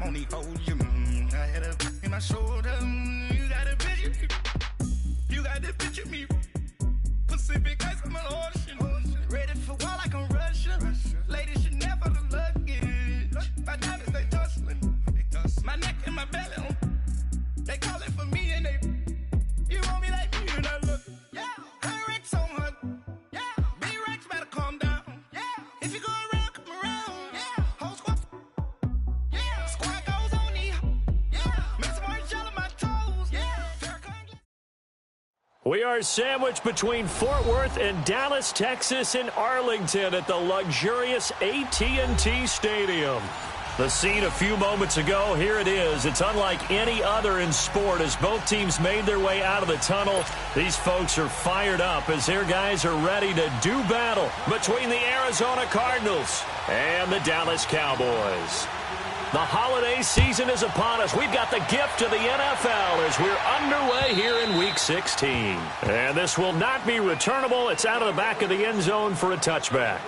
only hold you. I had a in my shoulder. You got a picture me. You got the picture me. Pacific ice, I'm an ocean. Ready for war like I'm Russia. Ladies should never the luggage. My diamonds, they tussling. My neck and my belly. They call it for me and they. You want me like me and I look. Yeah. Her Rex on her. Yeah. B-Rex better calm down. Yeah. If you go around, come around. Yeah. Whole squad. Yeah. Squad goes on me. Yeah. Make some orange gel on my toes. Yeah. We are sandwiched between Fort Worth and Dallas, Texas, and Arlington at the luxurious AT&T Stadium. The scene a few moments ago, here it is. It's unlike any other in sport as both teams made their way out of the tunnel. These folks are fired up as their guys are ready to do battle between the Arizona Cardinals and the Dallas Cowboys. The holiday season is upon us. We've got the gift of the NFL as we're underway here in Week 16. And this will not be returnable. It's out of the back of the end zone for a touchback.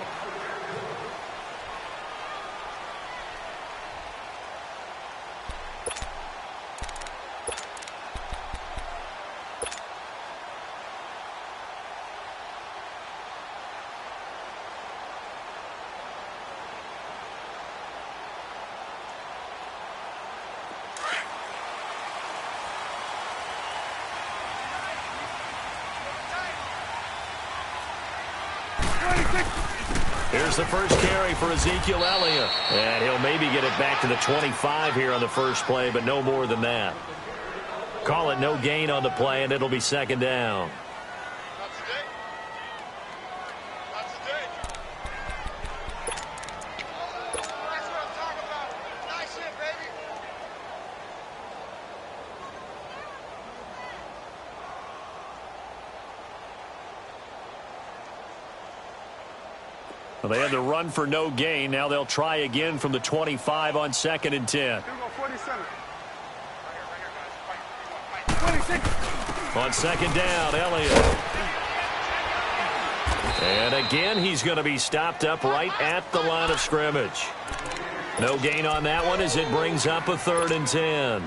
Here's the first carry for Ezekiel Elliott. And he'll maybe get it back to the 25 here on the first play, but no more than that. Call it no gain on the play, and it'll be second down. Well, they had to run for no gain. Now they'll try again from the 25 on 2nd and 10. On second down, Elliott. And again, he's going to be stopped up right at the line of scrimmage. No gain on that one as it brings up a 3rd and 10.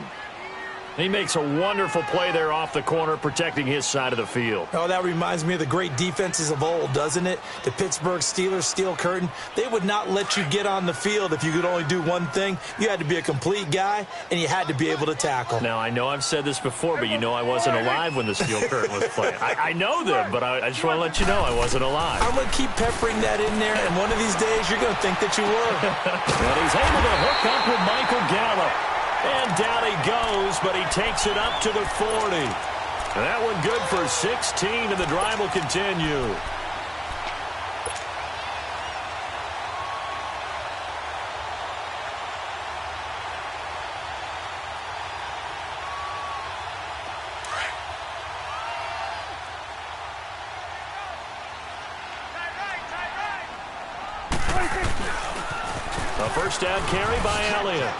He makes a wonderful play there off the corner, protecting his side of the field. Oh, that reminds me of the great defenses of old, doesn't it? The Pittsburgh Steelers, Steel Curtain, they would not let you get on the field if you could only do one thing. You had to be a complete guy, and you had to be able to tackle. Now, I know I've said this before, but you know I wasn't alive when the Steel Curtain was playing. I know them, but I just want to let you know I wasn't alive. I'm going to keep peppering that in there, and one of these days you're going to think that you were. And he's able to hook up with Michael Gallup. And down he goes, but he takes it up to the 40. And that one good for 16, and the drive will continue. A first down carry by Elliott.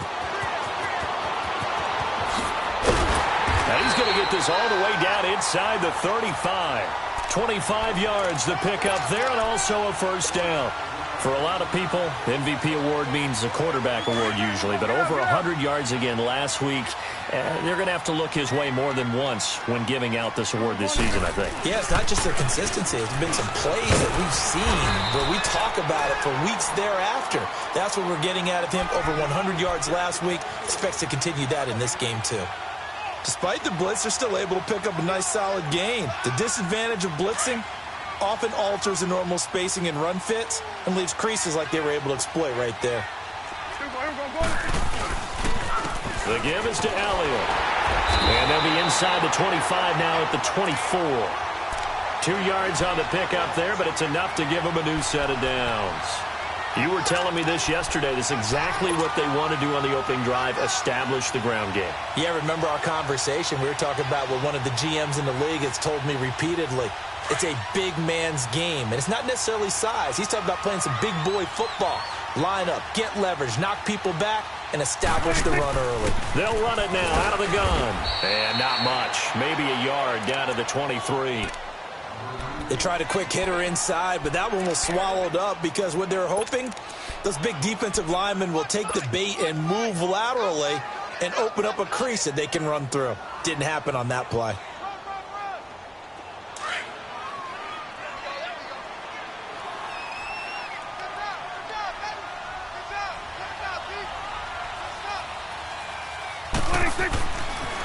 And he's going to get this all the way down inside the 35. 25 yards the pickup there, and also a first down. For a lot of people, MVP award means a quarterback award usually, but over 100 yards again last week. They're going to have to look his way more than once when giving out this award this season, I think. Yeah, it's not just their consistency. There's been some plays that we've seen where we talk about it for weeks thereafter. That's what we're getting out of him. Over 100 yards last week. Expects to continue that in this game, too. Despite the blitz, they're still able to pick up a nice, solid gain. The disadvantage of blitzing often alters the normal spacing and run fits and leaves creases like they were able to exploit right there. The give is to Elliott. And they'll be inside the 25 now at the 24. 2 yards on the pickup there, but it's enough to give them a new set of downs. You were telling me this yesterday. This is exactly what they want to do on the opening drive, establish the ground game. Yeah, remember our conversation? We were talking about what one of the GMs in the league has told me repeatedly. It's a big man's game, and it's not necessarily size. He's talking about playing some big boy football. Line up, get leverage, knock people back, and establish the run early. They'll run it now out of the gun. And not much. Maybe a yard down to the 23. They tried a quick hitter inside, but that one was swallowed up because what they're hoping, those big defensive linemen will take the bait and move laterally and open up a crease that they can run through. Didn't happen on that play.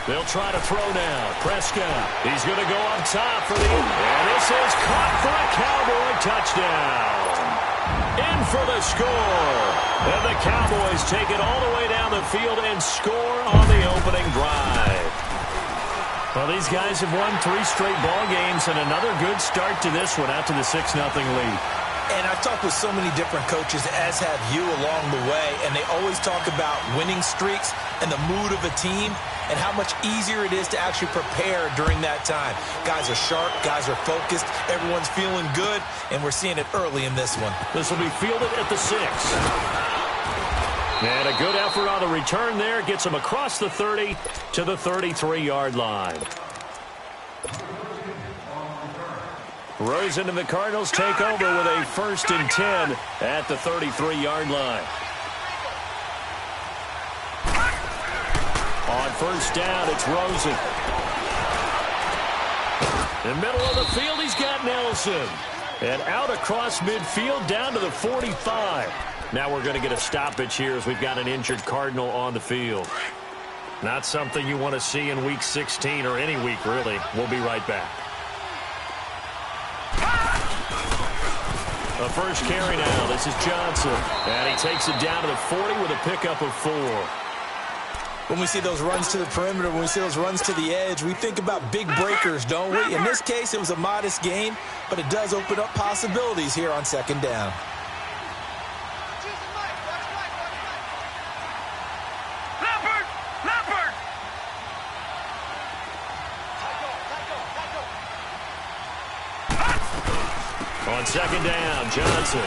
They'll try to throw now. Prescott. He's going to go on top for the... And this is caught for a Cowboy touchdown. In for the score. And the Cowboys take it all the way down the field and score on the opening drive. Well, these guys have won 3 straight ball games and another good start to this one out to the 6-0 lead. And I've talked with so many different coaches, as have you along the way, and they always talk about winning streaks and the mood of a team and how much easier it is to actually prepare during that time. Guys are sharp, guys are focused, everyone's feeling good, and we're seeing it early in this one. This will be fielded at the 6. And a good effort on the return there gets him across the 30 to the 33-yard line. Rosen and the Cardinals take over with a 1st and 10 at the 33-yard line. On 1st down, it's Rosen. In the middle of the field, he's got Nelson. And out across midfield down to the 45. Now we're going to get a stoppage here as we've got an injured Cardinal on the field. Not something you want to see in Week 16 or any week, really. We'll be right back. The first carry now. This is Johnson. And he takes it down to the 40 with a pickup of 4. When we see those runs to the perimeter, when we see those runs to the edge, we think about big breakers, don't we? In this case, it was a modest gain, but it does open up possibilities here on 2nd down. On 2nd down, Johnson.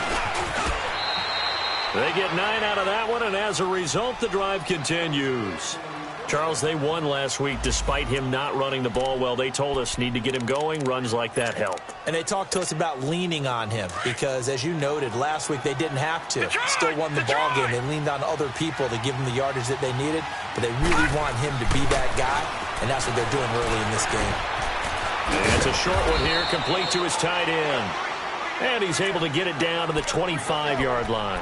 They get 9 out of that one, and as a result, the drive continues. Charles, they won last week despite him not running the ball well. They told us need to get him going. Runs like that help. And they talked to us about leaning on him because, as you noted, last week they didn't have to. Still won the ball game. They leaned on other people to give them the yardage that they needed, but they really want him to be that guy, and that's what they're doing early in this game. And it's a short one here, complete to his tight end. And he's able to get it down to the 25-yard line.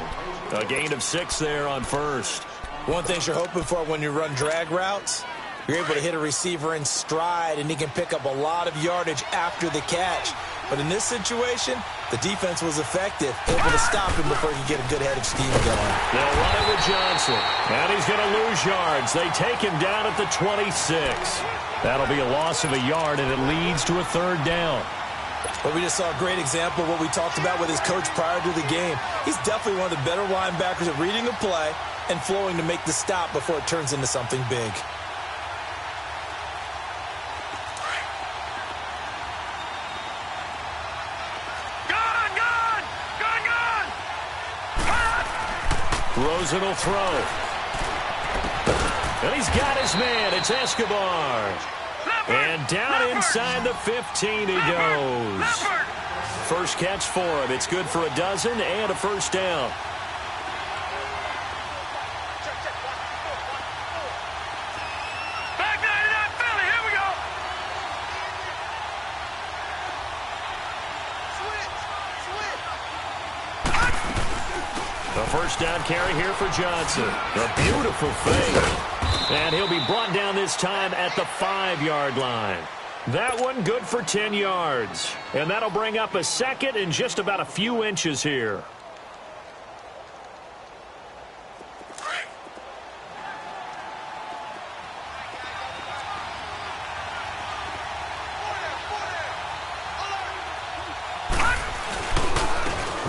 A gain of 6 there on 1st. One thing you're hoping for when you run drag routes, you're able to hit a receiver in stride, and he can pick up a lot of yardage after the catch. But in this situation, the defense was effective, able to stop him before he could get a good head of steam going. They'll run it with Johnson. And he's going to lose yards. They take him down at the 26. That'll be a loss of a yard, and it leads to a 3rd down. But we just saw a great example of what we talked about with his coach prior to the game. He's definitely one of the better linebackers at reading a play and flowing to make the stop before it turns into something big. Rosen will throw. And he's got his man. It's Escobar. And down inside the 15 he goes. First catch for him. It's good for a dozen and a 1st down. Back 99 Philly, here we go. The 1st down carry here for Johnson. A beautiful fake. And he'll be brought down this time at the 5-yard line. That one good for 10 yards. And that'll bring up a 2nd and just about a few inches here.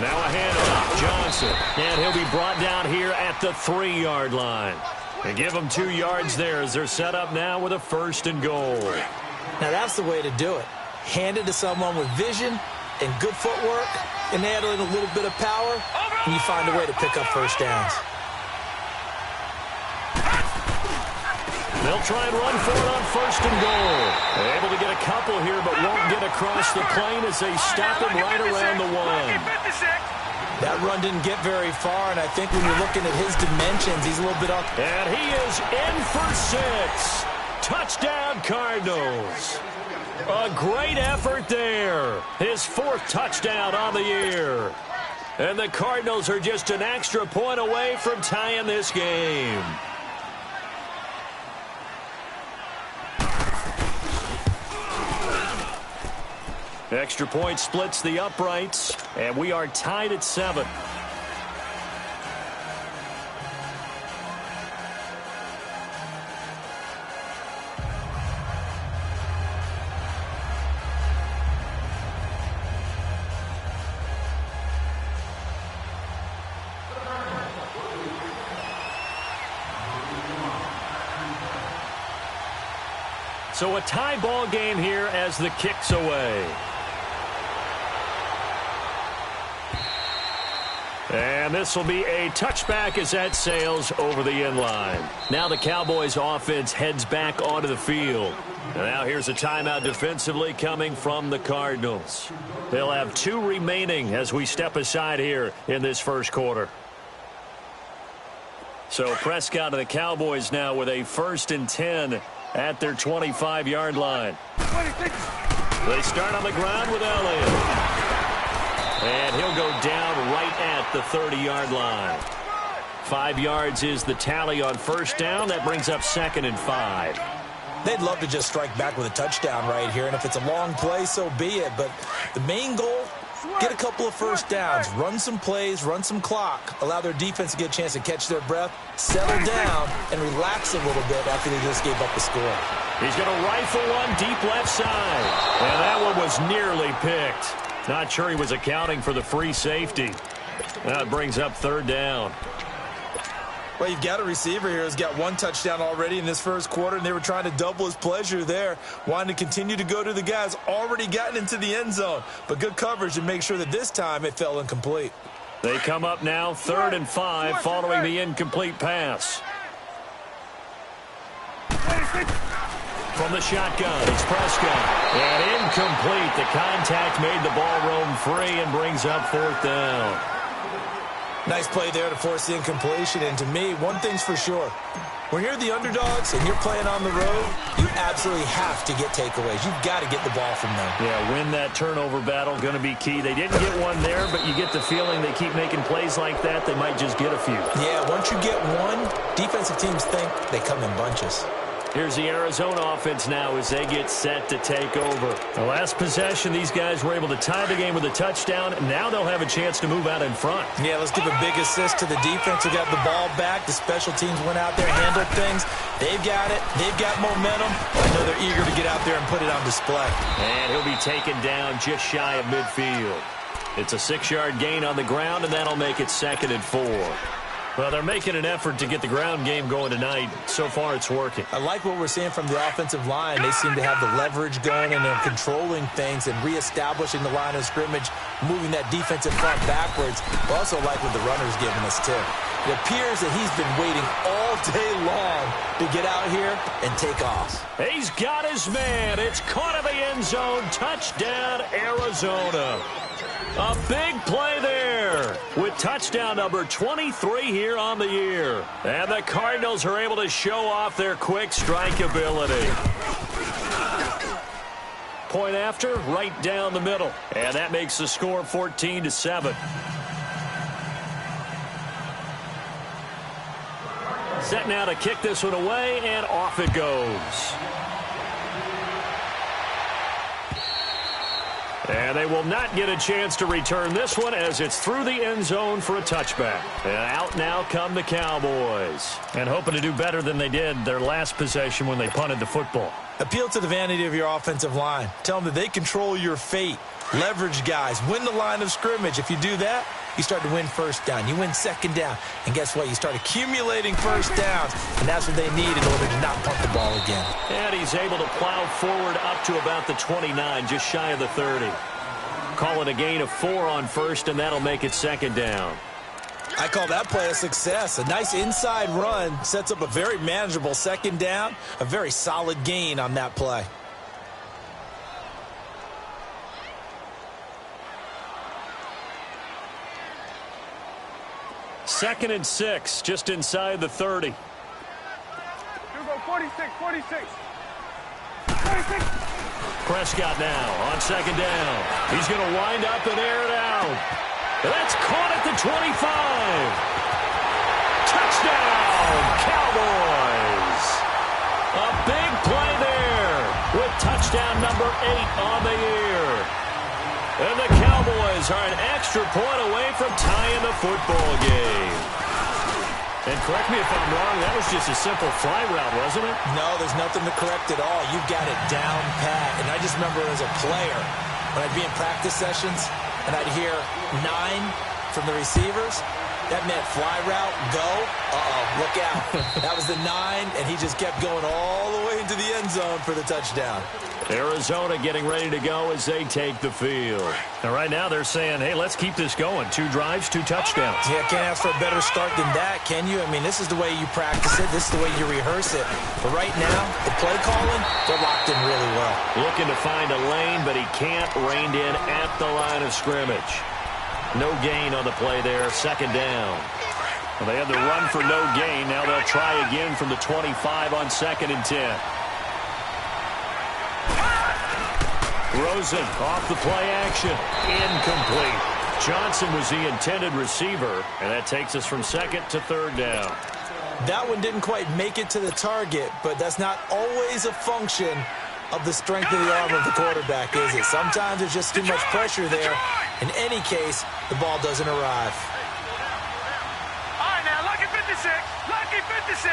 Now a handoff, Johnson. And he'll be brought down here at the 3-yard line. And give them 2 yards there as they're set up now with a 1st and goal. Now that's the way to do it. Hand it to someone with vision and good footwork, and add in a little bit of power, and you find a way to pick up 1st downs. They'll try and run for it on 1st and goal. Able to get a couple here, but won't get across the plane as they stop him right around the 1. That run didn't get very far, and I think when you're looking at his dimensions, he's a little bit off. And he is in for 6. Touchdown, Cardinals. A great effort there. His 4th touchdown on the year. And the Cardinals are just an extra point away from tying this game. Extra point splits the uprights, and we are tied at 7. So a tie ball game here as the kick's away. And this will be a touchback as that sails over the end line. Now the Cowboys offense heads back onto the field. Now here's a timeout defensively coming from the Cardinals. They'll have 2 remaining as we step aside here in this first quarter. So Prescott and the Cowboys now with a 1st and 10 at their 25-yard line. They start on the ground with Elliott. And he'll go down right at the 30-yard line. 5 yards is the tally on 1st down. That brings up 2nd and 5. They'd love to just strike back with a touchdown right here, and if it's a long play, so be it. But the main goal, get a couple of 1st downs, run some plays, run some clock, allow their defense to get a chance to catch their breath, settle down, and relax a little bit after they just gave up the score. He's going to rifle one deep left side. And that one was nearly picked. Not sure he was accounting for the free safety. That brings up 3rd down. Well, you've got a receiver here who's got 1 touchdown already in this first quarter, and they were trying to double his pleasure there, wanting to continue to go to the guys already gotten into the end zone. But good coverage to make sure that this time it fell incomplete. They come up now 3rd and 5 following the incomplete pass. From the shotgun, it's Prescott. And incomplete. The contact made the ball roam free and brings up 4th down. Nice play there to force the incompletion. And to me, one thing's for sure. When you're the underdogs and you're playing on the road, you absolutely have to get takeaways. You've got to get the ball from them. Yeah, win that turnover battle, going to be key. They didn't get one there, but you get the feeling they keep making plays like that, they might just get a few. Yeah, once you get one, defensive teams think they come in bunches. Here's the Arizona offense now as they get set to take over. The last possession, these guys were able to tie the game with a touchdown, and now they'll have a chance to move out in front. Yeah, let's give a big assist to the defense who got the ball back. The special teams went out there, handled things. They've got it. They've got momentum. I know they're eager to get out there and put it on display. And he'll be taken down just shy of midfield. It's a 6-yard gain on the ground, and that'll make it 2nd and 4. Well, they're making an effort to get the ground game going tonight. So far, it's working. I like what we're seeing from the offensive line. They seem to have the leverage going, and they're controlling things and reestablishing the line of scrimmage, moving that defensive front backwards. I also like what the runner's giving us, too. It appears that he's been waiting all day long to get out here and take off. He's got his man. It's caught in the end zone. Touchdown, Arizona. A big play there with touchdown number 23 here on the year. And the Cardinals are able to show off their quick strike ability. Point after, right down the middle. And that makes the score 14-7. Set now to kick this one away, and off it goes. And they will not get a chance to return this one as it's through the end zone for a touchback. And out now come the Cowboys. And hoping to do better than they did their last possession when they punted the football. Appeal to the vanity of your offensive line. Tell them that they control your fate. Leverage guys. Win the line of scrimmage. If you do that, you start to win 1st down. You win 2nd down. And guess what? You start accumulating 1st downs. And that's what they need in order to not punt the ball again. And he's able to plow forward up to about the 29, just shy of the 30. Call it a gain of 4 on 1st, and that'll make it 2nd down. I call that play a success. A nice inside run sets up a very manageable second down, a very solid gain on that play. Second and 6, just inside the 30. Here we go, 46. Prescott now on second down. He's going to wind up and air it out. That's caught at the 25. Touchdown, Cowboys. A big play there with touchdown number 8 on the year. And the Cowboys are an extra point away from tying the football game. And correct me if I'm wrong, that was just a simple fly route, wasn't it? No, there's nothing to correct at all. You've got it down pat. And I just remember as a player, when I'd be in practice sessions and I'd hear 9 from the receivers, that meant fly route, go. Uh-oh, look out. That was the 9, and he just kept going all the way into the end zone for the touchdown. Arizona getting ready to go as they take the field. And right now they're saying, hey, let's keep this going. 2 drives, 2 touchdowns. Yeah, can't ask for a better start than that, can you? I mean, this is the way you practice it. This is the way you rehearse it. But right now, the play calling, they're locked in really well. Looking to find a lane, but he can't. Reined in at the line of scrimmage. No gain on the play there, second down. Well, they had the run for no gain. Now they'll try again from the 25 on second and 10. Rosen off the play action. Incomplete. Johnson was the intended receiver, and that takes us from second to third down. That one didn't quite make it to the target, but that's not always a function of the strength of the arm of the quarterback, is it? Sometimes there's just too much pressure there. In any case, the ball doesn't arrive. All right, now, lucky 56. Lucky 56.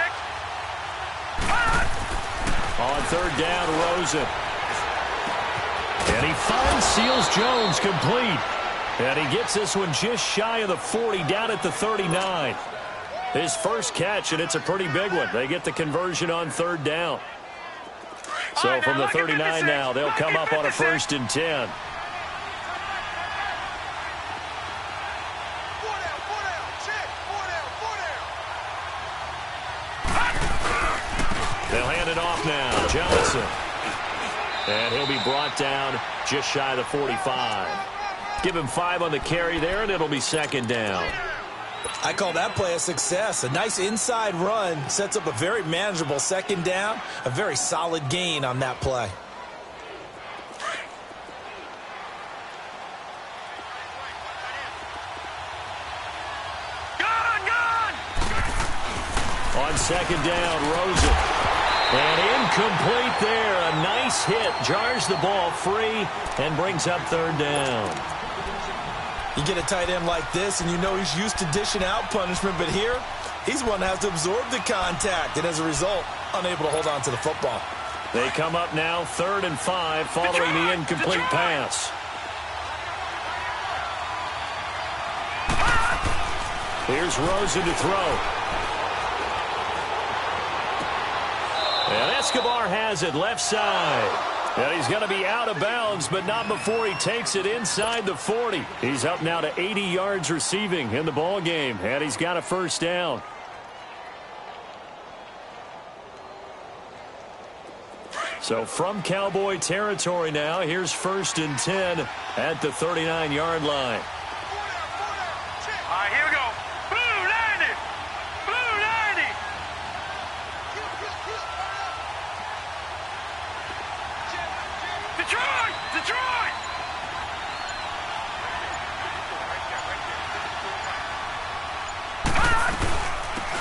On third down, Rosen. And he finds Seals Jones complete. And he gets this one just shy of the 40, down at the 39. His first catch, and it's a pretty big one. They get the conversion on third down. So from the 39 now, they'll come up on a first and 10. They'll hand it off now. Johnson. And he'll be brought down just shy of the 45. Give him 5 on the carry there, and it'll be second down. I call that play a success. A nice inside run sets up a very manageable second down. A very solid gain on that play. On second down, Rosen. And incomplete there. A nice hit. Jars the ball free and brings up third down. You get a tight end like this, and you know he's used to dishing out punishment, but here, he's one that has to absorb the contact, and as a result, unable to hold on to the football. They come up now, 3rd and 5, following the incomplete pass. Here's Rosen to throw. And Escobar has it left side. And he's going to be out of bounds, but not before he takes it inside the 40. He's up now to 80 yards receiving in the ball game, and he's got a first down. So from Cowboy territory now, here's 1st and 10 at the 39-yard line. All right, here we go. Blue 90. Blue 90. Detroit! Detroit!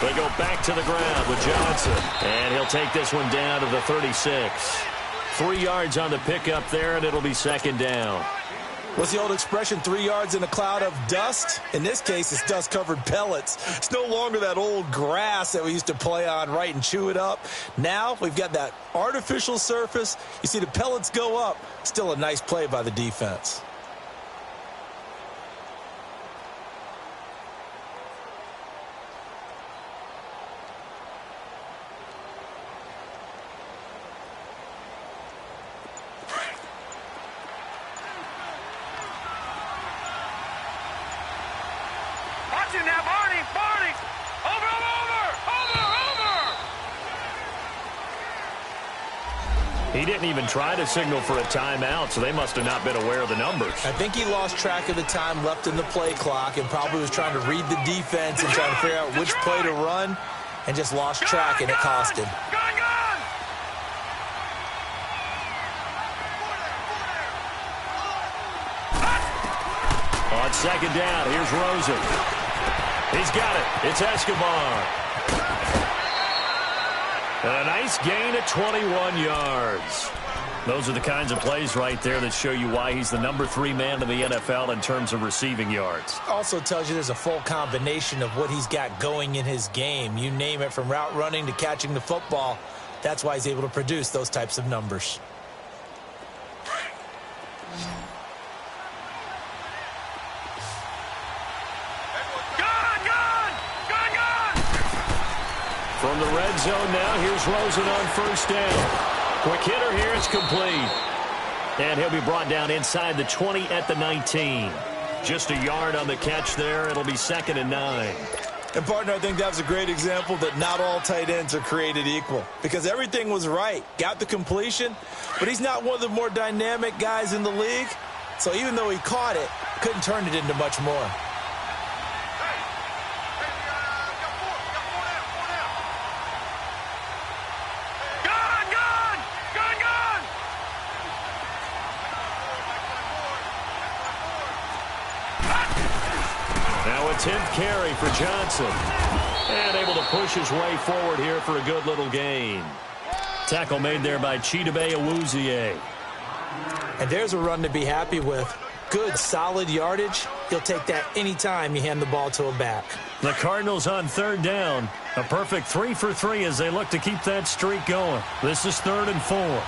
They go back to the ground with Johnson. And he'll take this one down to the 36. 3 yards on the pickup there, and it'll be second down. What's the old expression, 3 yards in a cloud of dust? In this case, it's dust-covered pellets. It's no longer that old grass that we used to play on, right, and chew it up. Now we've got that artificial surface. You see the pellets go up. Still a nice play by the defense. Watch it now, Barney. He didn't even try to signal for a timeout, so they must have not been aware of the numbers. I think he lost track of the time left in the play clock and probably was trying to read the defense and trying to figure out which play to run and just lost track, and it cost him. On second down, here's Rosen. He's got it. It's Escobar. And a nice gain of 21 yards. Those are the kinds of plays right there that show you why he's the number 3 man in the NFL in terms of receiving yards. Also tells you there's a full combination of what he's got going in his game. You name it, from route running to catching the football. That's why he's able to produce those types of numbers. From the red zone now, here's Rosen on first down. Quick hitter here, it's complete. And he'll be brought down inside the 20 at the 19. Just a yard on the catch there. It'll be 2nd and 9. And, partner, I think that was a great example that not all tight ends are created equal, because everything was right. Got the completion, but he's not one of the more dynamic guys in the league. So even though he caught it, couldn't turn it into much more. Now a 10th carry for Johnson. And able to push his way forward here for a good little gain. Tackle made there by Chidobe. And there's a run to be happy with. Good, solid yardage. He'll take that anytime you hand the ball to a back. The Cardinals on 3rd down. A perfect 3 for 3 as they look to keep that streak going. This is 3rd and 4.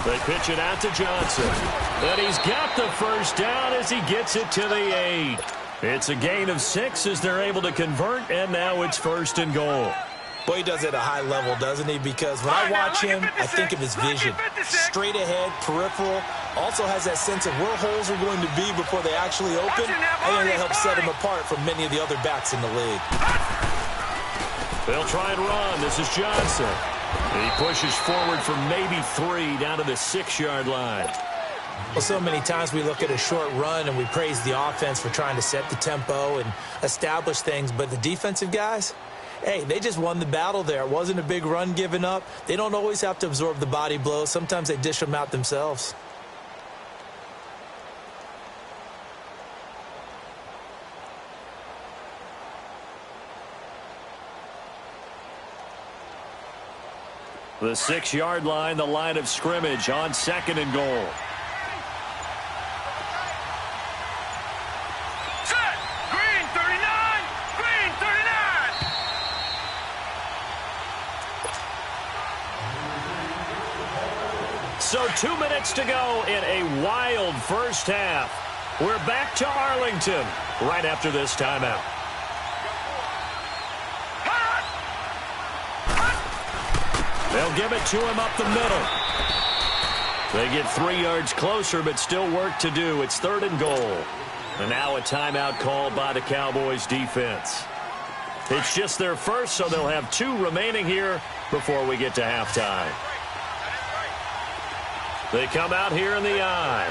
They pitch it out to Johnson. And he's got the first down as he gets it to the 8. It's a gain of 6 as they're able to convert, and now it's 1st and goal. Boy, he does it at a high level, doesn't he? Because when I watch him, I think of his vision. Straight ahead, peripheral. Also has that sense of where holes are going to be before they actually open. I think that helps set him apart from many of the other backs in the league. They'll try and run. This is Johnson. He pushes forward for maybe 3 down to the 6-yard line. Well, so many times we look at a short run and we praise the offense for trying to set the tempo and establish things. But the defensive guys, hey, they just won the battle there. It wasn't a big run given up. They don't always have to absorb the body blows. Sometimes they dish them out themselves. The 6-yard line, the line of scrimmage on 2nd and goal. Set! Green 39! Green 39! So 2 minutes to go in a wild first half. We're back to Arlington right after this timeout. They'll give it to him up the middle. They get 3 yards closer, but still work to do. It's 3rd and goal. And now a timeout called by the Cowboys defense. It's just their first, so they'll have 2 remaining here before we get to halftime. They come out here in the I.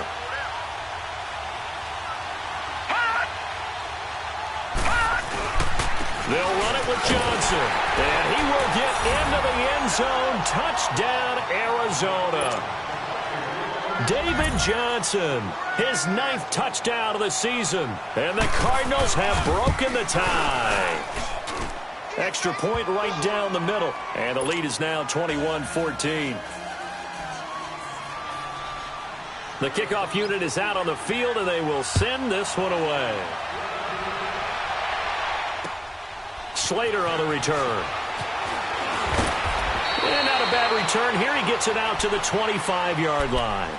They'll run it with Johnson, and he will get into the end zone. Touchdown, Arizona. David Johnson, his 9th touchdown of the season, and the Cardinals have broken the tie. Extra point right down the middle, and the lead is now 21-14. The kickoff unit is out on the field, and they will send this one away. Slater on the return. And not a bad return. Here he gets it out to the 25-yard line.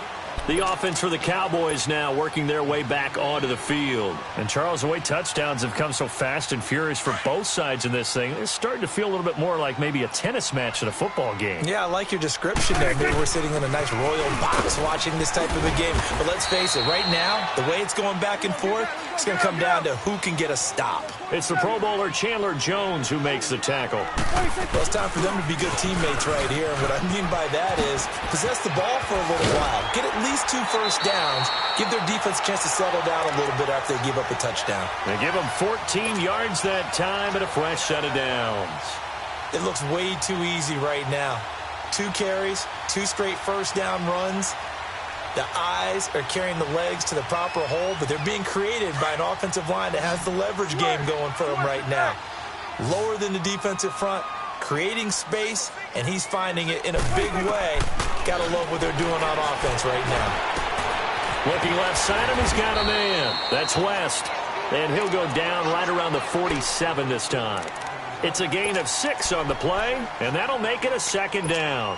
The offense for the Cowboys now working their way back onto the field. And, Charles, the way touchdowns have come so fast and furious for both sides in this thing, it's starting to feel a little bit more like maybe a tennis match at a football game. Yeah, I like your description there. Maybe we're sitting in a nice royal box watching this type of a game. But let's face it, right now, the way it's going back and forth, it's going to come down to who can get a stop. It's the Pro Bowler Chandler Jones who makes the tackle. Well, it's time for them to be good teammates right here. And what I mean by that is possess the ball for a little while. Get at least 2 first downs. Give their defense a chance to settle down a little bit after they give up a touchdown. They give them 14 yards that time and a fresh set of downs. It looks way too easy right now. 2 carries, 2 straight first down runs. The eyes are carrying the legs to the proper hole, but they're being created by an offensive line that has the leverage game going for them right now. Lower than the defensive front, creating space, and he's finding it in a big way. Gotta love what they're doing on offense right now. Looking left side of him, he's got a man. That's West. And he'll go down right around the 47 this time. It's a gain of 6 on the play, and that'll make it a second down.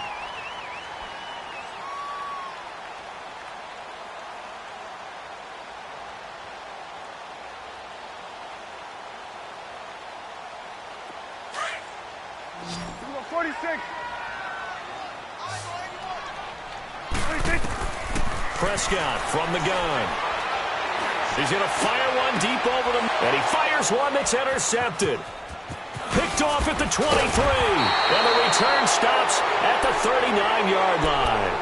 Prescott from the gun. He's going to fire one deep over them, and he fires one that's intercepted. Picked off at the 23, and the return stops at the 39-yard line.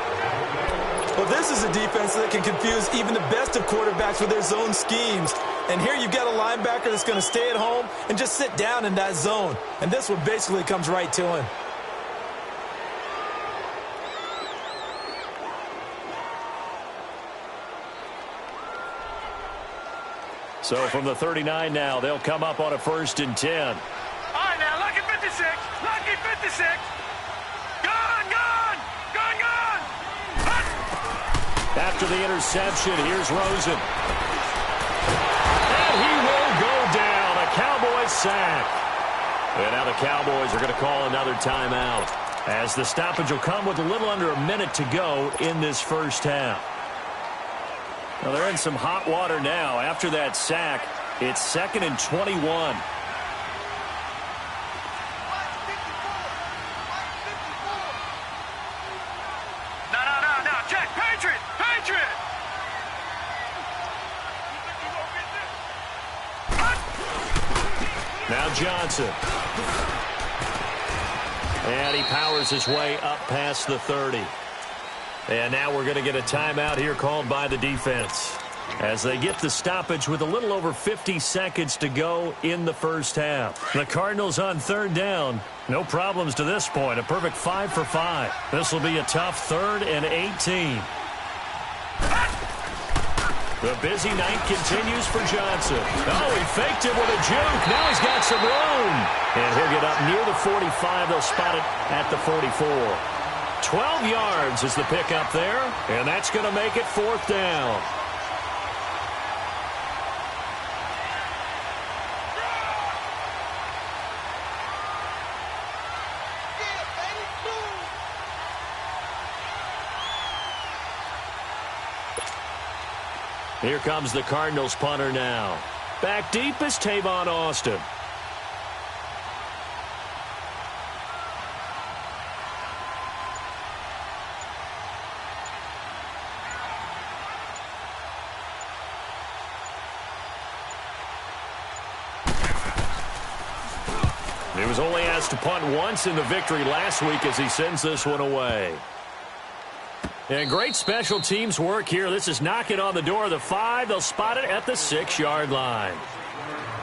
Well, this is a defense that can confuse even the best of quarterbacks with their zone schemes. And here you've got a linebacker that's going to stay at home and just sit down in that zone. And this one basically comes right to him. So from the 39 now, they'll come up on a 1st and 10. All right, now, lucky 56. Lucky 56. Gone, gone. Gone, gone. After the interception, here's Rosen. And he will go down. A Cowboys sack. And now the Cowboys are going to call another timeout, as the stoppage will come with a little under a minute to go in this first half. Well, they're in some hot water now. After that sack, it's 2nd and 21. No. Check. Patriot. Patriot. Now Johnson. And he powers his way up past the 30. And now we're going to get a timeout here called by the defense, as they get the stoppage with a little over 50 seconds to go in the first half. The Cardinals on 3rd down. No problems to this point. A perfect 5 for 5. This will be a tough 3rd and 18. The busy night continues for Johnson. Oh, he faked him with a juke. Now he's got some room. And he'll get up near the 45. They'll spot it at the 44. 12 yards is the pickup there, and that's going to make it 4th down. Here comes the Cardinals punter now. Back deep is Tavon Austin. He was only asked to punt once in the victory last week as he sends this one away. And great special teams work here. This is knocking on the door of the 5. They'll spot it at the 6-yard line.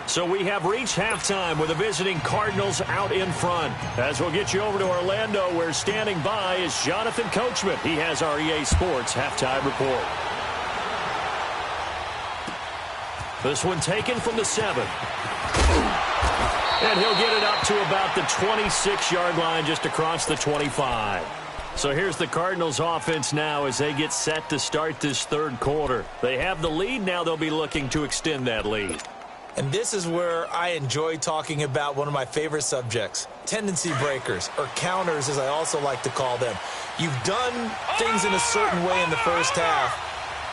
So we have reached halftime with the visiting Cardinals out in front. As we'll get you over to Orlando, where standing by is Jonathan Coachman. He has our EA Sports halftime report. This one taken from the 7. And he'll get it up to about the 26-yard line, just across the 25. So here's the Cardinals offense now as they get set to start this 3rd quarter. They have the lead. Now they'll be looking to extend that lead. And this is where I enjoy talking about one of my favorite subjects, tendency breakers, or counters as I also like to call them. You've done things in a certain way in the first half,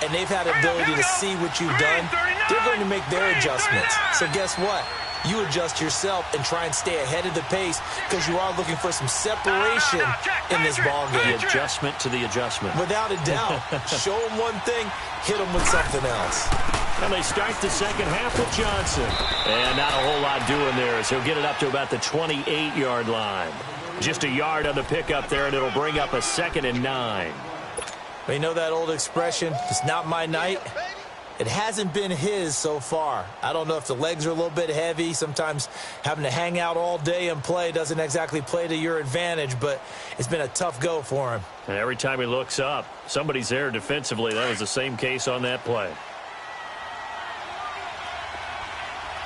and they've had the ability to see what you've done. They're going to make their adjustments. So guess what? You adjust yourself and try and stay ahead of the pace because you are looking for some separation in this ballgame. The adjustment to the adjustment. Without a doubt. Show them one thing, hit them with something else. And they start the second half with Johnson. And not a whole lot doing there as he'll get it up to about the 28-yard line. Just a yard on the pickup there, and it'll bring up a 2nd and 9. But you know that old expression, it's not my night? It hasn't been his so far. I don't know if the legs are a little bit heavy. Sometimes having to hang out all day and play doesn't exactly play to your advantage, but it's been a tough go for him. And every time he looks up, somebody's there defensively. That was the same case on that play.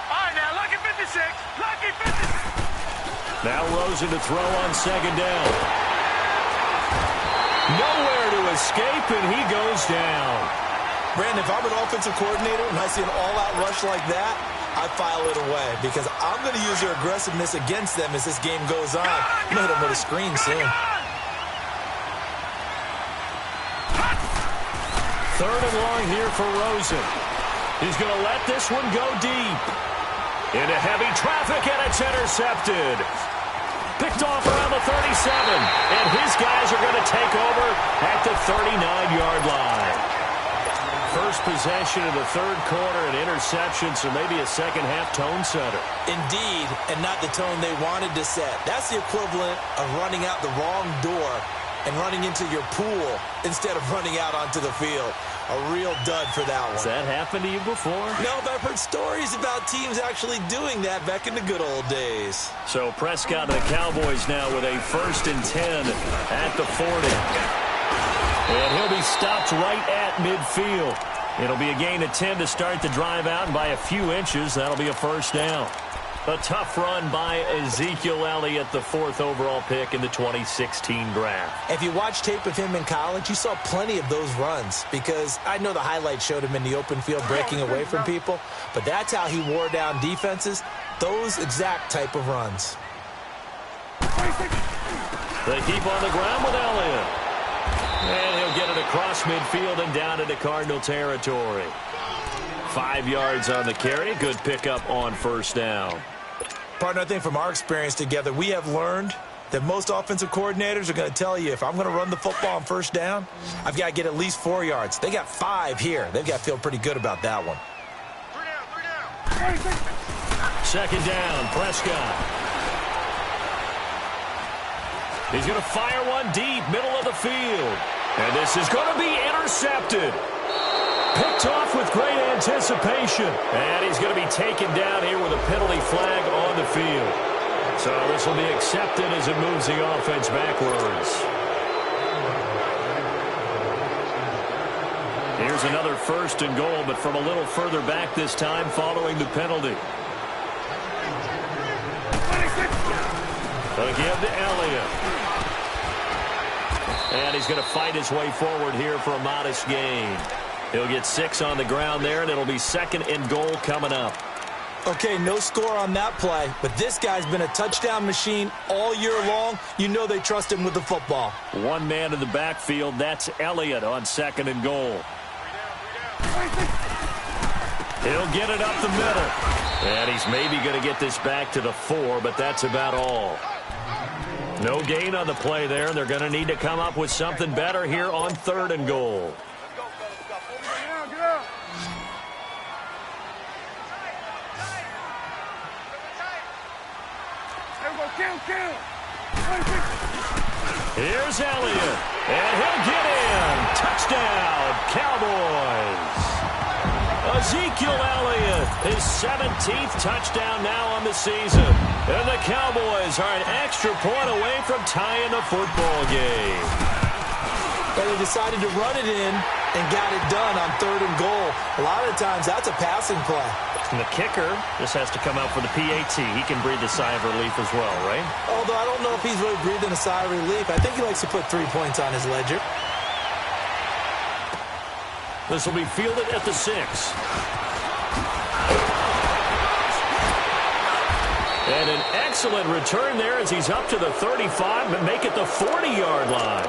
All right, now, lucky 56. Lucky 56. Now Rosen to throw on 2nd down. Nowhere to escape, and he goes down. Brandon, if I'm an offensive coordinator and I see an all-out rush like that, I file it away because I'm going to use their aggressiveness against them as this game goes on. I'm going to hit them with a screen soon. 3rd and long here for Rosen. He's going to let this one go deep. Into heavy traffic, and it's intercepted. Picked off around the 37, and his guys are going to take over at the 39-yard line. First possession of the 3rd quarter, an interception, so maybe a second-half tone setter. Indeed, and not the tone they wanted to set. That's the equivalent of running out the wrong door and running into your pool instead of running out onto the field. A real dud for that one. Has that happened to you before? No, but I've heard stories about teams actually doing that back in the good old days. So Prescott and the Cowboys now with a 1st and 10 at the 40. And he'll be stopped right at midfield. It'll be a gain of 10 to start the drive out, and by a few inches, that'll be a 1st down. A tough run by Ezekiel Elliott, the 4th overall pick in the 2016 draft. If you watched tape of him in college, you saw plenty of those runs because I know the highlights showed him in the open field breaking away from people, but that's how he wore down defenses, those exact type of runs. They keep on the ground with Elliott. And he'll get it across midfield and down into Cardinal territory. 5 yards on the carry. Good pickup on 1st down. Partner, I think from our experience together, we have learned that most offensive coordinators are going to tell you, if I'm going to run the football on 1st down, I've got to get at least 4 yards. They got 5 here. They've got to feel pretty good about that one. 2nd down, Prescott. He's going to fire one deep, middle of the field. And this is going to be intercepted. Picked off with great anticipation. And he's going to be taken down here with a penalty flag on the field. So this will be accepted as it moves the offense backwards. Here's another 1st and goal, but from a little further back this time following the penalty. They'll give to Elliott. And he's going to fight his way forward here for a modest gain. He'll get 6 on the ground there, and it'll be 2nd and goal coming up. Okay, no score on that play, but this guy's been a touchdown machine all year long. You know they trust him with the football. One man in the backfield, that's Elliott on 2nd and goal. He'll get it up the middle. And he's maybe going to get this back to the 4, but that's about all. No gain on the play there, and they're going to need to come up with something better here on 3rd and goal. Here's Elliott, and he'll get in. Touchdown, Cowboys. Ezekiel Elliott, his 17th touchdown now on the season. And the Cowboys are an extra point away from tying the football game. But they decided to run it in and got it done on 3rd and goal. A lot of times that's a passing play. And the kicker just has to come out for the PAT. He can breathe a sigh of relief as well, right? Although I don't know if he's really breathing a sigh of relief. I think he likes to put 3 points on his ledger. This will be fielded at the 6. And an excellent return there as he's up to the 35, but make it the 40-yard line.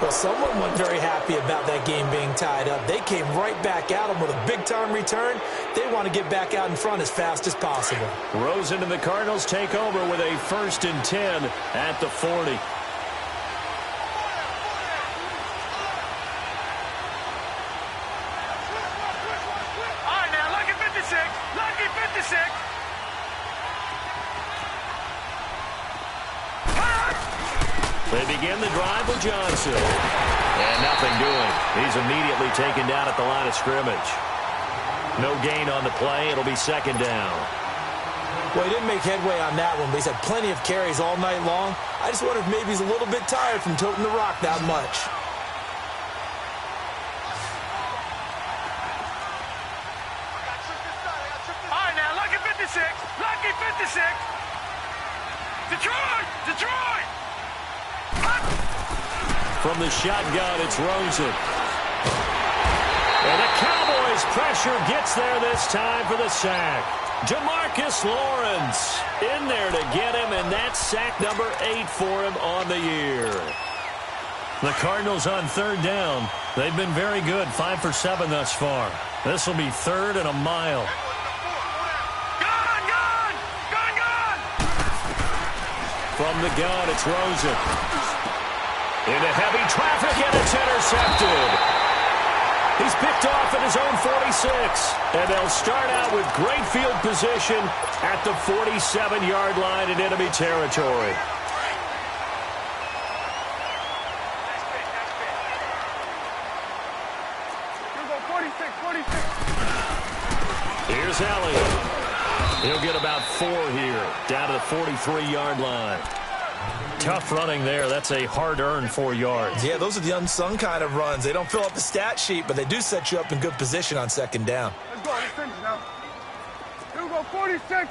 Well, someone wasn't very happy about that game being tied up. They came right back at him with a big-time return. They want to get back out in front as fast as possible. Rosen and the Cardinals take over with a 1st and 10 at the 40. All right, now, lucky 56. Lucky 56. They begin the drive with Johnson. And nothing doing. He's immediately taken down at the line of scrimmage. No gain on the play. It'll be 2nd down. Well, he didn't make headway on that one, but he's had plenty of carries all night long. I just wonder if maybe he's a little bit tired from toting the rock that much. All right, now, lucky 56. Lucky 56. Detroit! Detroit! From the shotgun, it's Rosen. And the Cowboys' pressure gets there this time for the sack. Jamarcus Lawrence in there to get him, and that's sack number 8 for him on the year. The Cardinals on 3rd down. They've been very good, 5 for 7 thus far. This will be 3rd and a mile. From the gun, it's Rosen. Into heavy traffic, and it's intercepted. He's picked off at his own 46. And they'll start out with great field position at the 47-yard line in enemy territory. Here's Elliott. He'll get about 4 here, down to the 43-yard line. Tough running there. That's a hard-earned 4 yards. Yeah, those are the unsung kind of runs. They don't fill up the stat sheet, but they do set you up in good position on 2nd down. Let's go. Let's finish now. Here we go, 46.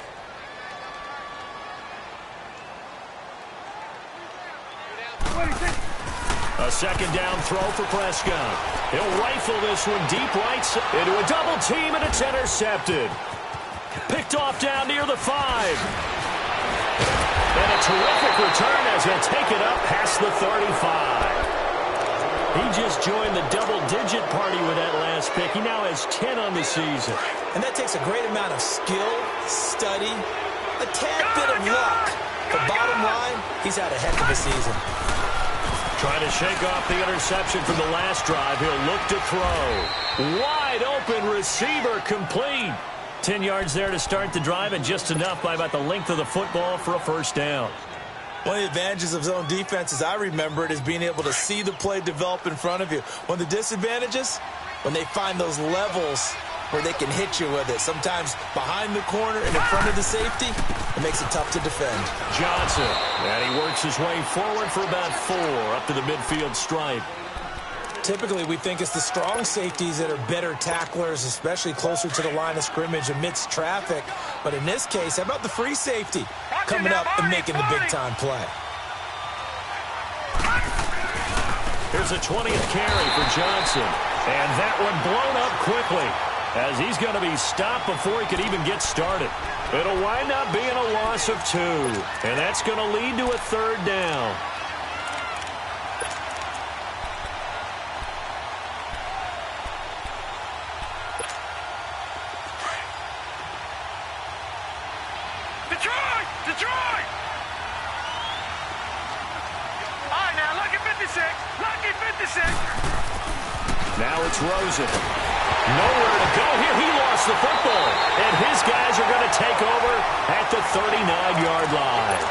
A 2nd down throw for Prescott. He'll rifle this one deep right into a double team, and it's intercepted. Picked off down near the 5. And a terrific return as he'll take it up past the 35. He just joined the double-digit party with that last pick. He now has 10 on the season. And that takes a great amount of skill, study, a tad bit of luck. But bottom line, he's had a heck of a season. Trying to shake off the interception from the last drive. He'll look to throw. Wide open receiver complete. 10 yards there to start the drive, and just enough by about the length of the football for a 1st down. One of the advantages of zone defense, as I remember it, is being able to see the play develop in front of you. One of the disadvantages, when they find those levels where they can hit you with it. Sometimes behind the corner and in front of the safety, it makes it tough to defend. Johnson, and he works his way forward for about 4 up to the midfield stripe. Typically, we think it's the strong safeties that are better tacklers, especially closer to the line of scrimmage amidst traffic. But in this case, how about the free safety coming up and making the big-time play? Here's a 20th carry for Johnson. And that one blown up quickly as he's going to be stopped before he could even get started. It'll wind up being a loss of 2. And that's going to lead to a 3rd down. Detroit! All right, now, lucky 56. Lucky 56. Now it's Rosen. Nowhere to go here. He lost the football. And his guys are going to take over at the 39-yard line.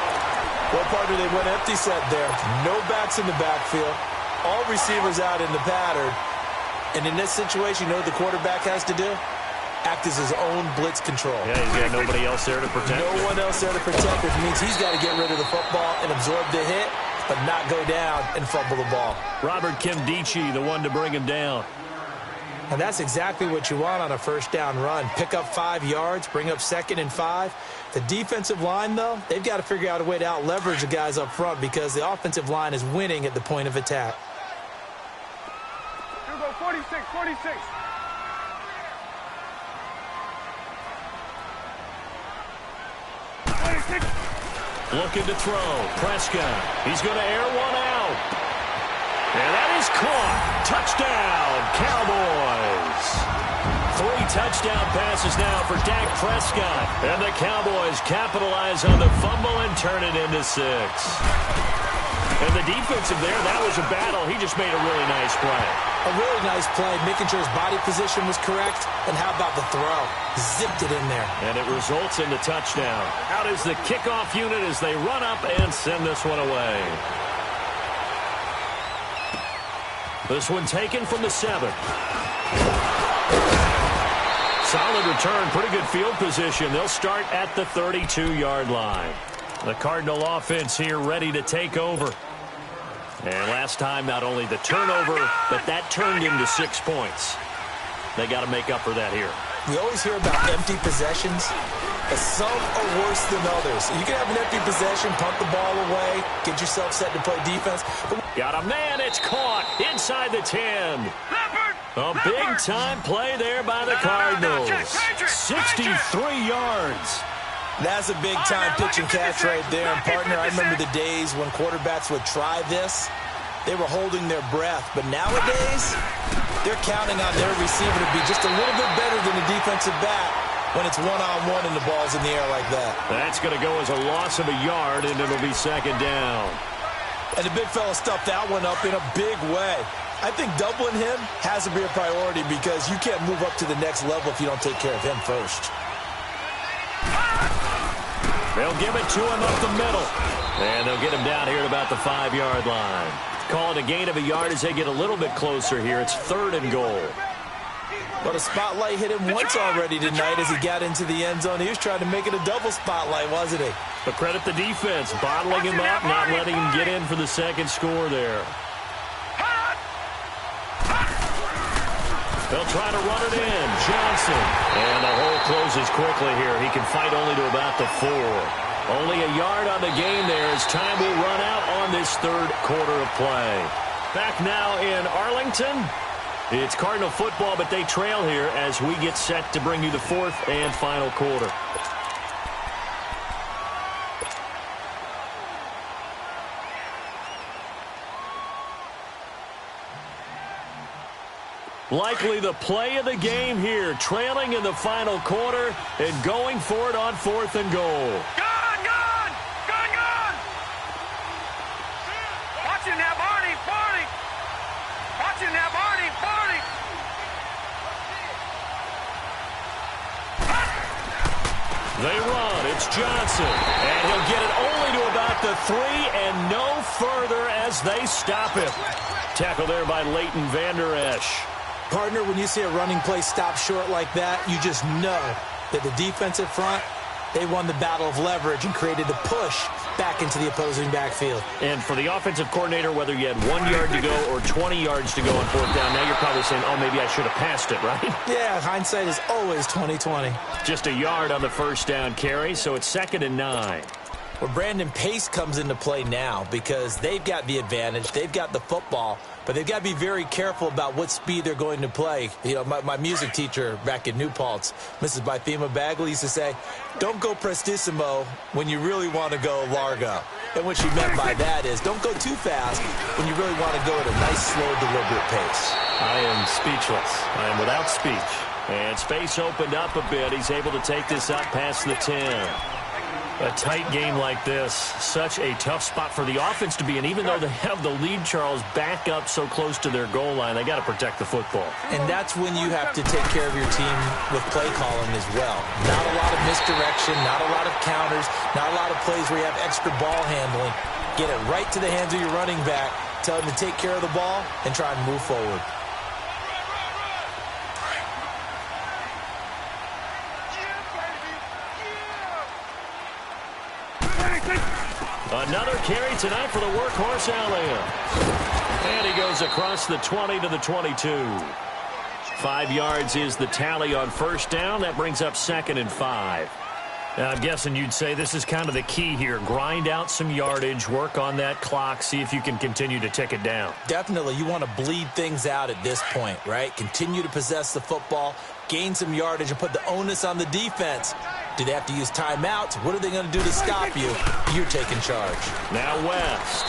Well, partner, they went empty set there. No backs in the backfield. All receivers out in the pattern. And in this situation, you know what the quarterback has to do? Act as his own blitz control. Yeah, he's got nobody else there to protect. No one else there to protect, which means he's got to get rid of the football and absorb the hit, but not go down and fumble the ball. Robert Kimdichie, the one to bring him down. And that's exactly what you want on a 1st down run. Pick up 5 yards, bring up 2nd and 5. The defensive line, though, they've got to figure out a way to out-leverage the guys up front because the offensive line is winning at the point of attack. Here we go, 46, 46. Looking to throw. Prescott. He's going to air one out. And that is caught. Touchdown, Cowboys. 3 touchdown passes now for Dak Prescott. And the Cowboys capitalize on the fumble and turn it into 6. And the defensive there, that was a battle. He just made a really nice play. A really nice play, making sure his body position was correct. And how about the throw? Zipped it in there. And it results in the touchdown. Out is the kickoff unit as they run up and send this one away. This one taken from the 7. Solid return, pretty good field position. They'll start at the 32-yard line. The Cardinal offense here ready to take over. And last time, not only the turnover, but that turned into 6 points. They got to make up for that here. We always hear about empty possessions, but some are worse than others. You can have an empty possession, punt the ball away, get yourself set to play defense. Got a man, it's caught inside the 10. A big-time play there by the Cardinals. 63 yards. That's a big-time pitch and catch right there. And, partner, I remember the days when quarterbacks would try this. They were holding their breath. But nowadays, they're counting on their receiver to be just a little bit better than the defensive back when it's one-on-one and the ball's in the air like that. That's going to go as a loss of a yard, and it'll be 2nd down. And the big fella stuffed that one up in a big way. I think doubling him has to be a priority because you can't move up to the next level if you don't take care of him first. They'll give it to him up the middle. And they'll get him down here at about the 5-yard line. Call it a gain of a yard as they get a little bit closer here. It's 3rd and goal. But a spotlight hit him once already tonight as he got into the end zone. He was trying to make it a double spotlight, wasn't he? But credit the defense, bottling him up, not letting him get in for the 2nd score there. They'll try to run it in. Johnson. And the hole closes quickly here. He can fight only to about the 4. Only a yard on the game there as time will run out on this 3rd quarter of play. Back now in Arlington. It's Cardinal football, but they trail here as we get set to bring you the 4th and final quarter. Likely the play of the game here, trailing in the final quarter and going for it on 4th and goal. Gone! Watch it now, Barney! Watch it now, Barney! They run. It's Johnson. And he'll get it only to about the 3 and no further as they stop him. Tackle there by Leighton Vander Esch. Partner, when you see a running play stop short like that, you just know that the defensive front, they won the battle of leverage and created the push back into the opposing backfield. And for the offensive coordinator, whether you had 1 yard to go or 20 yards to go on 4th down, now you're probably saying, oh, maybe I should have passed it, right? Yeah, hindsight is always 20/20. Just a yard on the 1st down carry, so it's 2nd and 9. Well, Brandon, pace comes into play now because they've got the advantage. They've got the football, but they've got to be very careful about what speed they're going to play. You know, my music teacher back in New Paltz, Mrs. Bythema Bagley, used to say, don't go prestissimo when you really want to go largo. And what she meant by that is don't go too fast when you really want to go at a nice, slow, deliberate pace. I am speechless. I am without speech. And space opened up a bit. He's able to take this up past the 10. A tight game like this, such a tough spot for the offense to be in. Even though they have the lead, Charles, back up so close to their goal line, they got to protect the football. And that's when you have to take care of your team with play calling as well. Not a lot of misdirection, not a lot of counters, not a lot of plays where you have extra ball handling. Get it right to the hands of your running back, tell him to take care of the ball, and try and move forward. Another carry tonight for the workhorse Elliott. And he goes across the 20 to the 22. 5 yards is the tally on 1st down. That brings up 2nd and 5. Now, I'm guessing you'd say this is kind of the key here. Grind out some yardage, work on that clock, see if you can continue to tick it down. Definitely. You want to bleed things out at this point, right? Continue to possess the football, gain some yardage, and put the onus on the defense Do they have to use timeouts? What are they going to do to stop you? You're taking charge. Now West.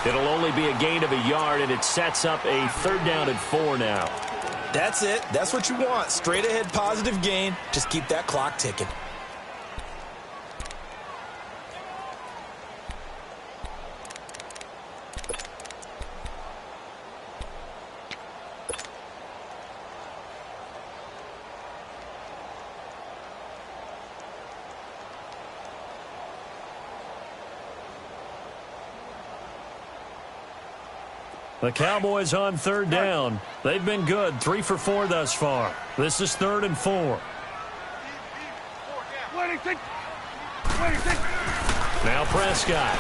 It'll only be a gain of a yard, and it sets up a 3rd down and 4 now. That's it. That's what you want. Straight ahead positive gain. Just keep that clock ticking. The Cowboys on 3rd down. They've been good, 3 for 4 thus far. This is 3rd and 4. Now Prescott.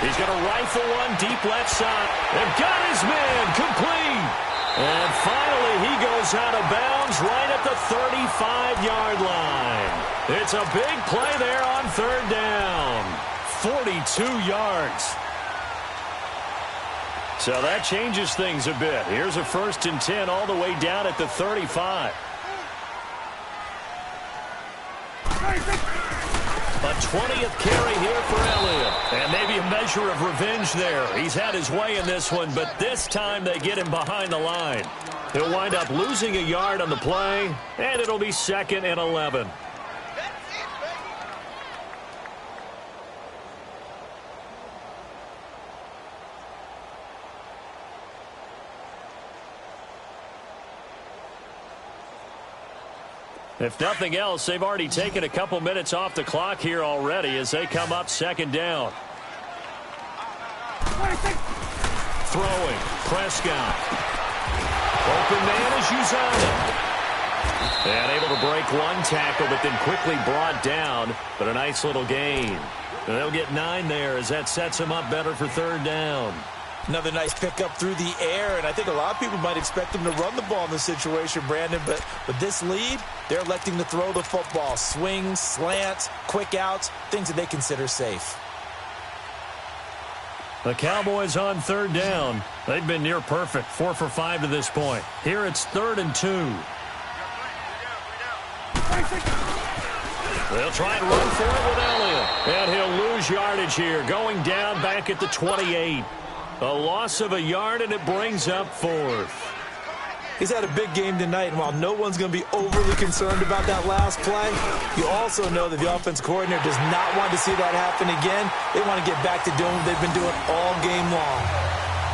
He's going to rifle one deep left side. They've got his man complete. And finally he goes out of bounds right at the 35-yard line. It's a big play there on 3rd down. 42 yards. So that changes things a bit. Here's a 1st and 10 all the way down at the 35. A 20th carry here for Elliott. And maybe a measure of revenge there. He's had his way in this one, but this time they get him behind the line. He'll wind up losing a yard on the play, and it'll be 2nd and 11. If nothing else, they've already taken a couple minutes off the clock here already as they come up 2nd down. Throwing. Prescott. Open man is Uzana. And able to break one tackle, but then quickly brought down. But a nice little gain. And they'll get 9 there as that sets them up better for 3rd down. Another nice pickup through the air, and I think a lot of people might expect them to run the ball in this situation, Brandon, but with this lead, they're electing to throw the football. Swings, slants, quick outs, things that they consider safe. The Cowboys on 3rd down. They've been near perfect, 4 for 5 to this point. Here it's 3rd and 2. They'll try and run for it with Elliott. And he'll lose yardage here, going down back at the 28. A loss of a yard, and it brings up 4th. He's had a big game tonight, and while no one's going to be overly concerned about that last play, you also know that the offense coordinator does not want to see that happen again. They want to get back to doing what they've been doing all game long.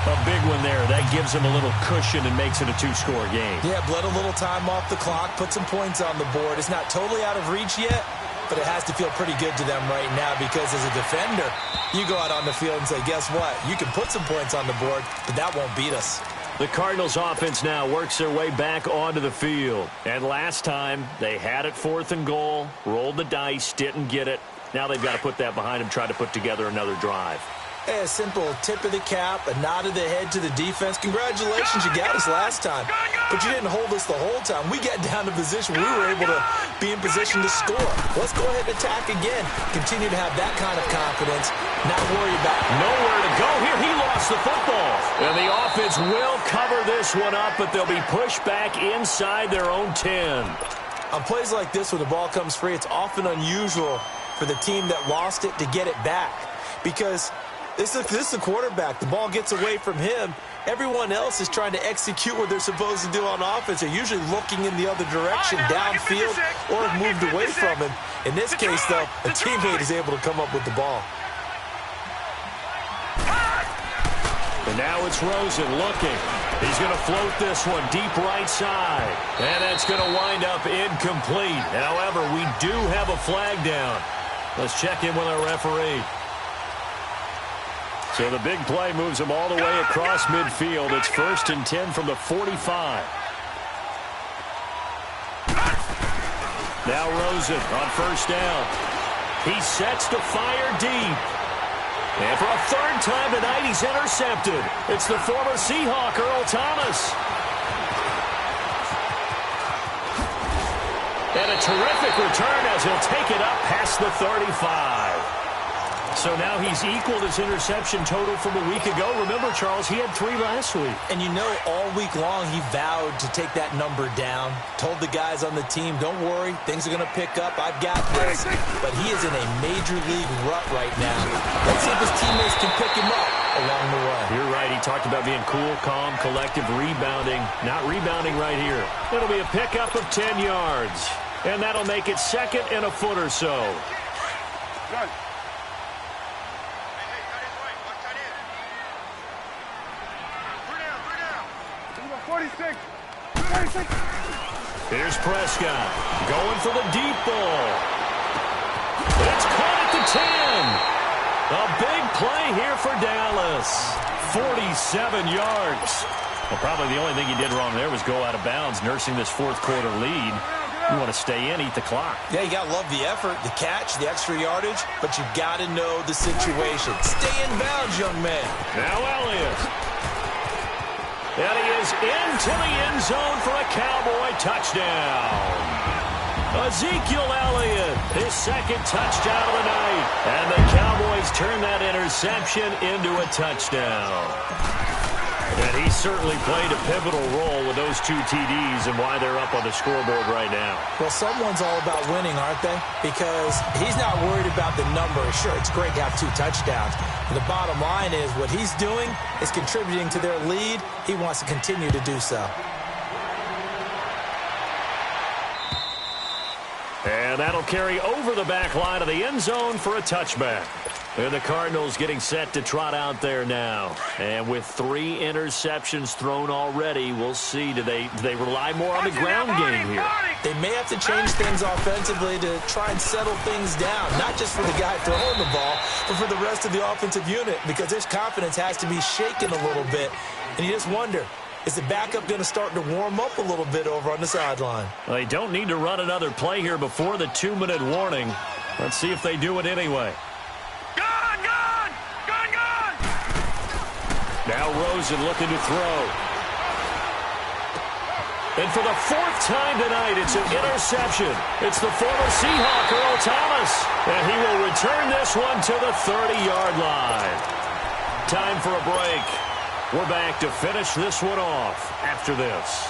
A big one there. That gives them a little cushion and makes it a 2-score game. Yeah, bled a little time off the clock, put some points on the board. It's not totally out of reach yet, but it has to feel pretty good to them right now because as a defender, you go out on the field and say, guess what? You can put some points on the board, but that won't beat us. The Cardinals offense now works their way back onto the field. And last time, they had it 4th and goal, rolled the dice, didn't get it. Now they've got to put that behind them, try to put together another drive. A simple tip of the cap, a nod of the head to the defense. Congratulations, you got us last time. But you didn't hold us the whole time. We got down to position. We were able to be in position to score. Let's go ahead and attack again. Continue to have that kind of confidence. Not worry about nowhere to go here. He lost the football. And the offense will cover this one up, but they'll be pushed back inside their own 10. On plays like this where the ball comes free, it's often unusual for the team that lost it to get it back. Because this is the quarterback. The ball gets away from him. Everyone else is trying to execute what they're supposed to do on offense. They're usually looking in the other direction, downfield, or have moved away from him. In this case, though, a teammate is able to come up with the ball. And now it's Rosen looking. He's going to float this one deep right side. And that's going to wind up incomplete. However, we do have a flag down. Let's check in with our referee. So the big play moves him all the way across midfield. It's 1st and 10 from the 45. Now Rosen on 1st down. He sets to fire deep. And for a 3rd time tonight, he's intercepted. It's the former Seahawk, Earl Thomas. And a terrific return as he'll take it up past the 35. So now he's equaled his interception total from a week ago. Remember, Charles, he had 3 last week. And you know, all week long he vowed to take that number down. Told the guys on the team, don't worry, things are going to pick up. I've got this. But he is in a major league rut right now. Let's see if his teammates can pick him up along the way. You're right. He talked about being cool, calm, collective, rebounding. Not rebounding right here. It'll be a pickup of 10 yards. And that'll make it 2nd and a foot or so. Good. 46. Here's Prescott going for the deep ball. It's caught at the 10. A big play here for Dallas. 47 yards. Well, probably the only thing he did wrong there was go out of bounds, nursing this 4th quarter lead. You want to stay in, eat the clock. Yeah, you got to love the effort, the catch, the extra yardage, but you got to know the situation. Stay in bounds, young man. Now Elliott. And he is into the end zone for a Cowboy touchdown. Ezekiel Elliott, his 2nd touchdown of the night. And the Cowboys turn that interception into a touchdown. And he certainly played a pivotal role with those 2 TDs and why they're up on the scoreboard right now. Well, someone's all about winning, aren't they? Because he's not worried about the number. Sure, it's great to have 2 touchdowns. But the bottom line is what he's doing is contributing to their lead. He wants to continue to do so. And that'll carry over the back line of the end zone for a touchback. And the Cardinals getting set to trot out there now. And with 3 interceptions thrown already, we'll see. Do they rely more on the ground game here? They may have to change things offensively to try and settle things down. Not just for the guy throwing the ball, but for the rest of the offensive unit. Because their confidence has to be shaken a little bit. And you just wonder, is the backup going to start to warm up a little bit over on the sideline? Well, they don't need to run another play here before the 2-minute warning. Let's see if they do it anyway. Now Rosen looking to throw. And for the 4th time tonight, it's an interception. It's the former Seahawk, Earl Thomas. And he will return this one to the 30-yard line. Time for a break. We're back to finish this one off after this.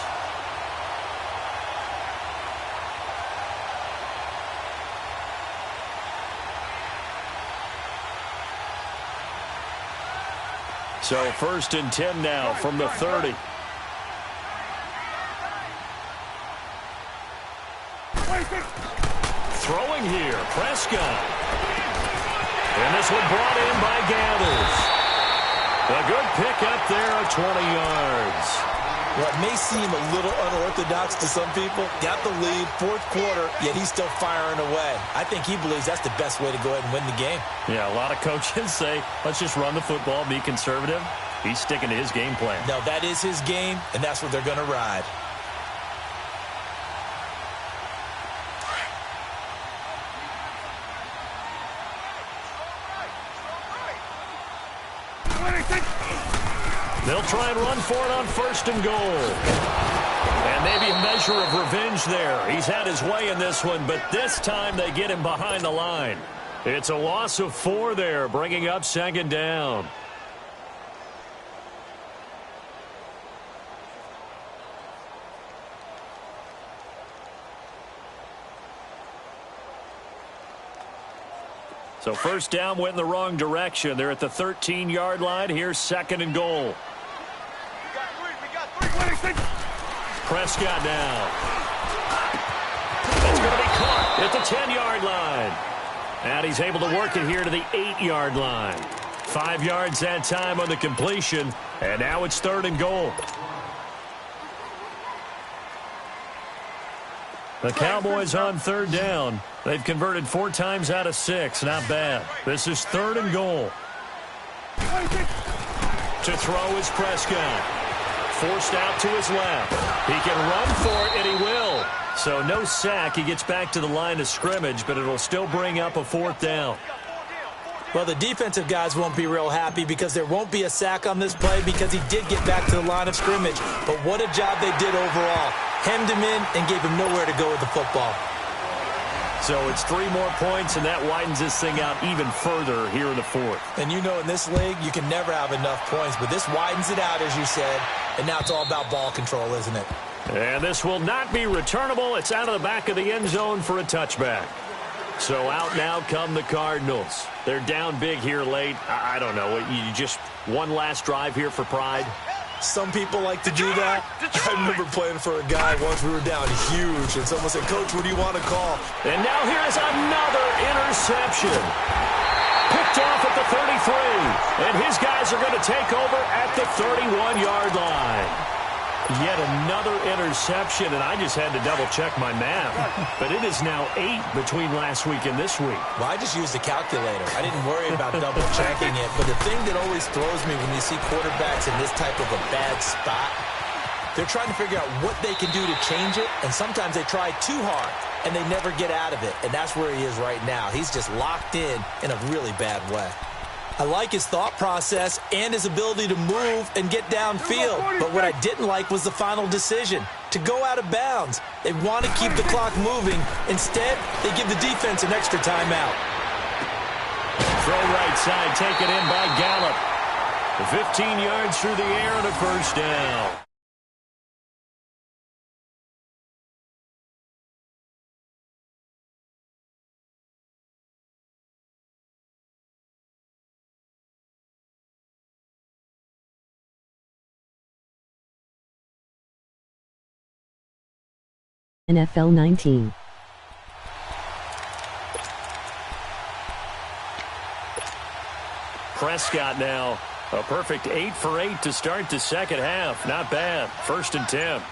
So 1st and 10 now from the 30. Throwing here, Prescott. And this one brought in by Gathers. A good pickup there at 20 yards. What may seem a little unorthodox to some people, got the lead, 4th quarter, yet he's still firing away. I think he believes that's the best way to go ahead and win the game. Yeah, a lot of coaches say, let's just run the football, be conservative. He's sticking to his game plan. No, that is his game, and that's what they're going to ride. They'll try and run for it on 1st and goal. And maybe a measure of revenge there. He's had his way in this one, but this time they get him behind the line. It's a loss of 4 there, bringing up 2nd down. So 1st down went in the wrong direction. They're at the 13-yard line. Here's 2nd and goal. Prescott now. That's going to be caught at the 10-yard line. And he's able to work it here to the 8-yard line. 5 yards that time on the completion. And now it's 3rd and goal. The Cowboys on 3rd down. They've converted 4 times out of 6. Not bad. This is 3rd and goal. To throw is Prescott. Forced out to his left. He can run for it, and he will. So no sack. He gets back to the line of scrimmage, but it'll still bring up a 4th down. Well, the defensive guys won't be real happy because there won't be a sack on this play because he did get back to the line of scrimmage. But what a job they did overall. Hemmed him in and gave him nowhere to go with the football. So it's 3 more points, and that widens this thing out even further here in the fourth. And you know in this league, you can never have enough points, but this widens it out, as you said, and now it's all about ball control, isn't it? And this will not be returnable. It's out of the back of the end zone for a touchback. So out now come the Cardinals. They're down big here late. I don't know. You just one last drive here for pride? Some people like to do that. I remember playing for a guy once. We were down huge, and someone said, "Coach, what do you want to call?" And now here's another interception. Picked off at the 33. And his guys are going to take over at the 31-yard line. Yet another interception, and I just had to double-check my math. But it is now 8 between last week and this week. Well, I just used a calculator. I didn't worry about double-checking it. But the thing that always throws me when you see quarterbacks in this type of a bad spot, they're trying to figure out what they can do to change it, and sometimes they try too hard, and they never get out of it. And that's where he is right now. He's just locked in a really bad way. I like his thought process and his ability to move and get downfield. But what I didn't like was the final decision, to go out of bounds. They want to keep the clock moving. Instead, they give the defense an extra timeout. Throw right side, taken in by Gallup. 15 yards through the air and a first down. NFL 19. Prescott now, a perfect 8 for 8 to start the second half. Not bad. 1st and 10.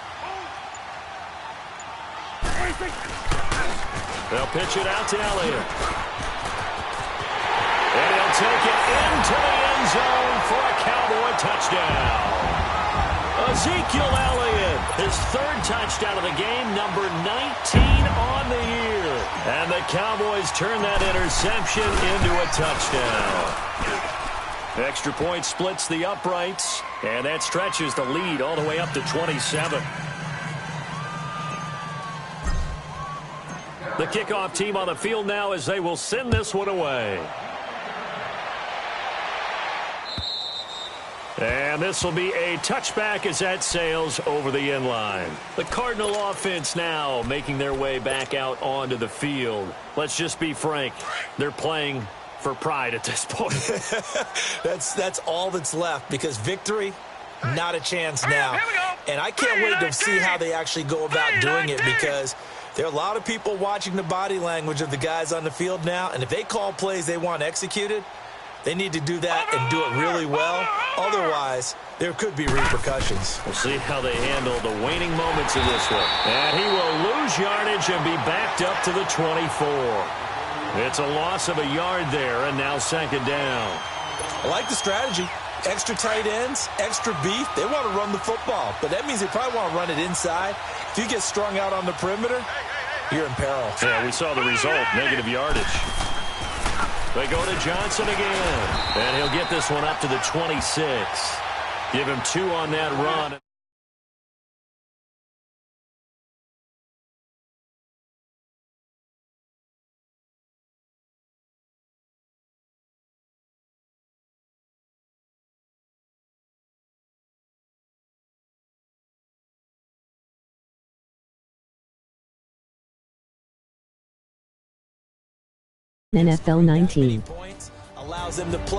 They'll pitch it out to Elliott. And he'll take it into the end zone for a Cowboy touchdown. Ezekiel Elliott, his 3rd touchdown of the game, number 19 on the year. And the Cowboys turn that interception into a touchdown. Extra point splits the uprights, and that stretches the lead all the way up to 27. The kickoff team on the field now as they will send this one away. And this will be a touchback as that sails over the end line. The Cardinal offense now making their way back out onto the field. Let's just be frank. They're playing for pride at this point. That's all that's left, because victory, not a chance now. And I can't wait to see how they actually go about doing it, because there are a lot of people watching the body language of the guys on the field now, and if they call plays they want executed, they need to do that and do it really well. Otherwise, there could be repercussions. We'll see how they handle the waning moments of this one. And he will lose yardage and be backed up to the 24. It's a loss of a yard there, and now 2nd down. I like the strategy. Extra tight ends, extra beef. They want to run the football, but that means they probably want to run it inside. If you get strung out on the perimeter, you're in peril. Yeah, we saw the result, negative yardage. They go to Johnson again, and he'll get this one up to the 26. Give him 2 on that run. NFL 19. Points allows them to play.